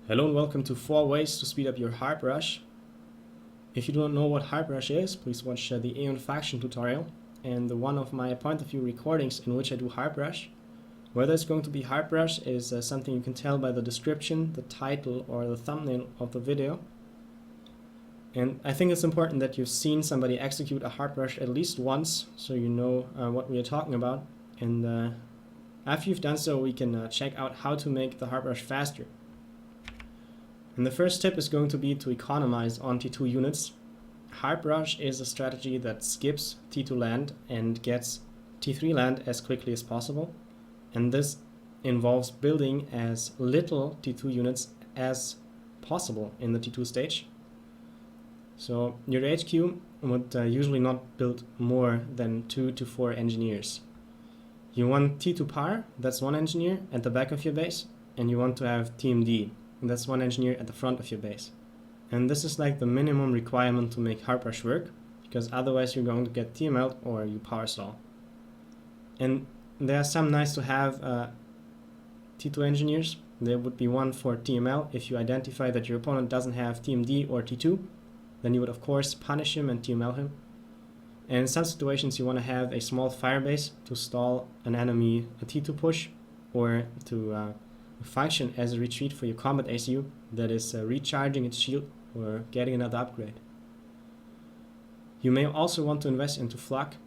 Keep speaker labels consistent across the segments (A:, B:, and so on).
A: Hello and welcome to 4 ways to speed up your Harb rush. If you don't know what Harb rush is, please watch the Aeon faction tutorial and one of my point of view recordings in which I do Harb rush. Whether it's going to be Harb rush is something you can tell by the description, the title or the thumbnail of the video. And I think it's important that you've seen somebody execute a Harb rush at least once so you know what we are talking about. And after you've done so, we can check out how to make the Harb rush faster. And the first tip is going to be to economize on T2 units. Harb rush is a strategy that skips T2 land and gets T3 land as quickly as possible. And this involves building as little T2 units as possible in the T2 stage. So your HQ would usually not build more than 2 to 4 engineers. You want T2 power, that's 1 engineer at the back of your base, and you want to have TMD. That's 1 engineer at the front of your base. And this is like the minimum requirement to make Harb rush work, because otherwise you're going to get TML or you power stall. And there are some nice to have T2 engineers. There would be one for TML. If you identify that your opponent doesn't have TMD or T2, then you would of course punish him and TML him. And in some situations you want to have a small fire base to stall an enemy a T2 push, or to function as a retreat for your combat ACU that is recharging its shield or getting another upgrade. You may also want to invest into flak,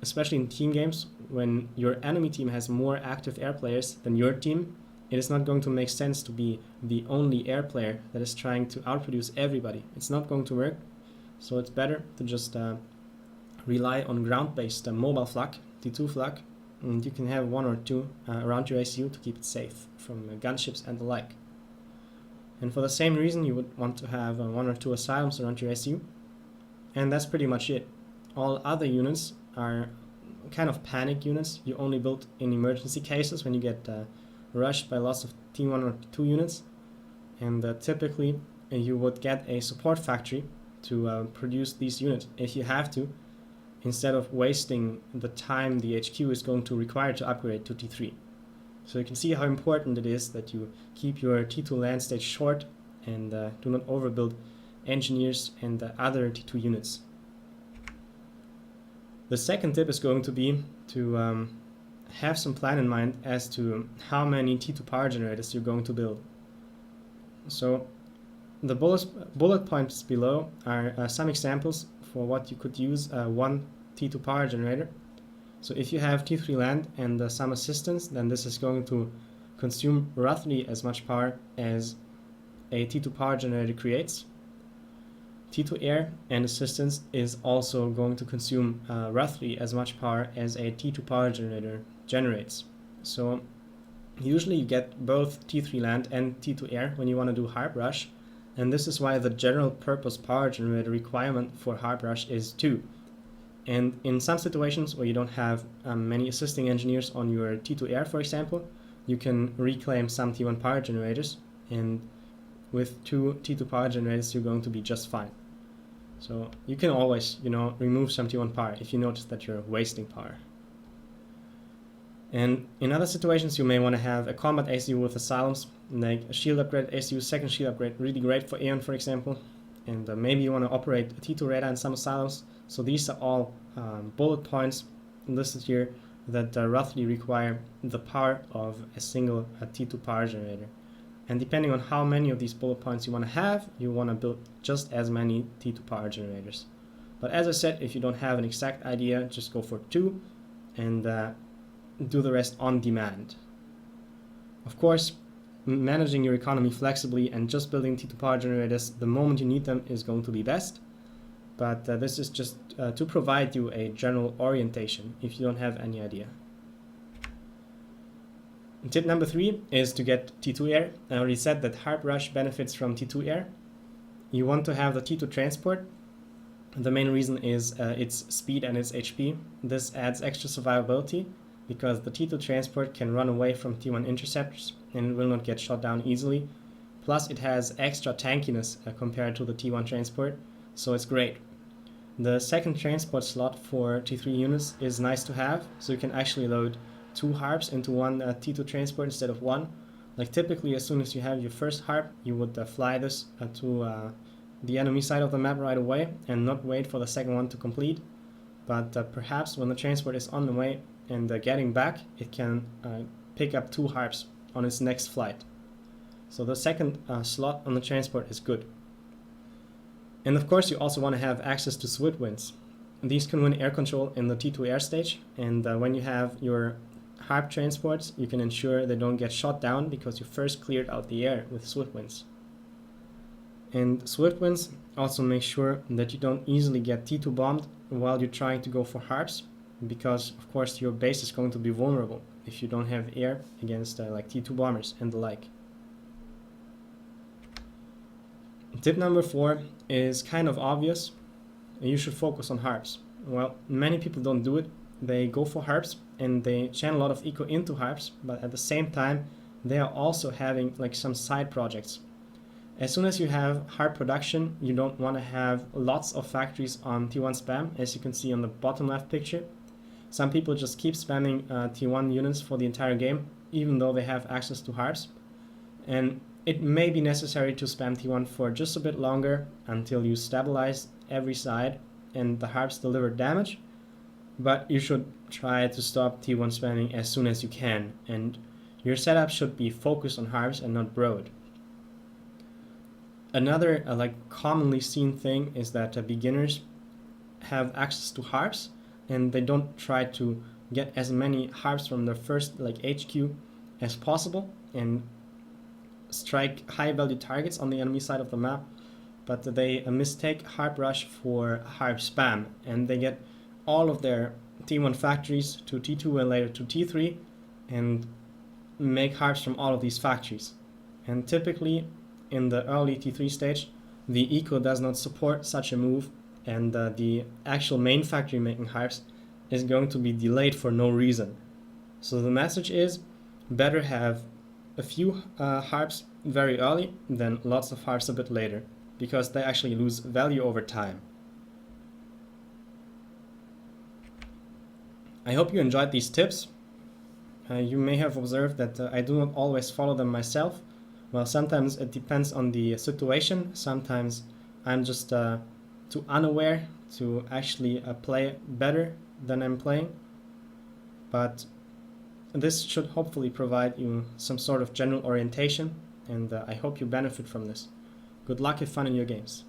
A: especially in team games. When your enemy team has more active air players than your team, it is not going to make sense to be the only air player that is trying to outproduce everybody. It's not going to work, so it's better to just rely on ground-based mobile flak, T2 flak, and you can have 1 or 2 around your ACU to keep it safe from gunships and the like. And for the same reason, you would want to have 1 or 2 asylums around your ACU, and that's pretty much it. All other units are kind of panic units. You only build in emergency cases when you get rushed by lots of T1 or T2 units, and typically you would get a support factory to produce these units if you have to, instead of wasting the time the HQ is going to require to upgrade to T3. So you can see how important it is that you keep your T2 land stage short and do not overbuild engineers and other T2 units. The second tip is going to be to have some plan in mind as to how many T2 power generators you're going to build. So the bullet points below are some examples for what you could use one T2 power generator. So if you have T3 land and some assistance, then this is going to consume roughly as much power as a T2 power generator creates. T2 air and assistance is also going to consume roughly as much power as a T2 power generator generates. So usually you get both T3 land and T2 air when you want to do Harb rush, and this is why the general purpose power generator requirement for Harb rush is 2. And in some situations where you don't have many assisting engineers on your T2 air, for example, you can reclaim some T1 power generators, and with 2 T2 power generators you're going to be just fine. So you can always, remove some T1 power if you notice that you're wasting power. And in other situations you may want to have a combat ACU with asylums, like a shield upgrade ACU, second shield upgrade, really great for Aeon, for example. And maybe you want to operate a T2 radar in some asylums. So these are all bullet points listed here that roughly require the power of a single T2 power generator. And depending on how many of these bullet points you want to have, you want to build just as many T2 power generators. But as I said, if you don't have an exact idea, just go for 2 and do the rest on demand. Of course, managing your economy flexibly and just building T2 power generators the moment you need them is going to be best. But this is just to provide you a general orientation if you don't have any idea. And tip number 3 is to get T2 air. I already said that Harb rush benefits from T2 air. You want to have the T2 transport. The main reason is its speed and its HP. This adds extra survivability because the T2 transport can run away from T1 interceptors and will not get shot down easily. Plus it has extra tankiness compared to the T1 transport, so it's great. The second transport slot for T3 units is nice to have, so you can actually load 2 Harbs into one T2 transport instead of 1, Like typically as soon as you have your first harp, you would fly this to the enemy side of the map right away and not wait for the second one to complete. But perhaps when the transport is on the way and getting back, it can pick up 2 harps on its next flight. So the second slot on the transport is good. And of course you also want to have access to swift wins. These can win air control in the T2 air stage, and when you have your Harb transports, you can ensure they don't get shot down because you first cleared out the air with swift wins. And swift wins also make sure that you don't easily get T2 bombed while you're trying to go for Harbs, because of course your base is going to be vulnerable if you don't have air against like T2 bombers and the like. Tip number 4 is kind of obvious. You should focus on Harbs. Well, many people don't do it. They go for Harbs and they channel a lot of eco into Harbs, but at the same time they are also having like some side projects. As soon as you have Harb production, you don't want to have lots of factories on T1 spam, as you can see on the bottom left picture. Some people just keep spamming T1 units for the entire game, even though they have access to Harbs. And it may be necessary to spam T1 for just a bit longer until you stabilize every side and the Harbs deliver damage, but you should try to stop T1 spamming as soon as you can, and your setup should be focused on Harbs and not broad. Another like commonly seen thing is that beginners have access to Harbs and they don't try to get as many Harbs from their first like HQ as possible and strike high value targets on the enemy side of the map, but they mistake Harb rush for Harb spam, and they get all of their T1 factories to T2 and later to T3 and make Harbs from all of these factories. And typically in the early T3 stage, the eco does not support such a move, and the actual main factory making Harbs is going to be delayed for no reason. So the message is, better have a few Harbs very early than lots of Harbs a bit later, because they actually lose value over time. I hope you enjoyed these tips. You may have observed that I do not always follow them myself. Well, sometimes it depends on the situation. Sometimes I'm just too unaware to actually play better than I'm playing. But this should hopefully provide you some sort of general orientation, and I hope you benefit from this. Good luck and fun in your games.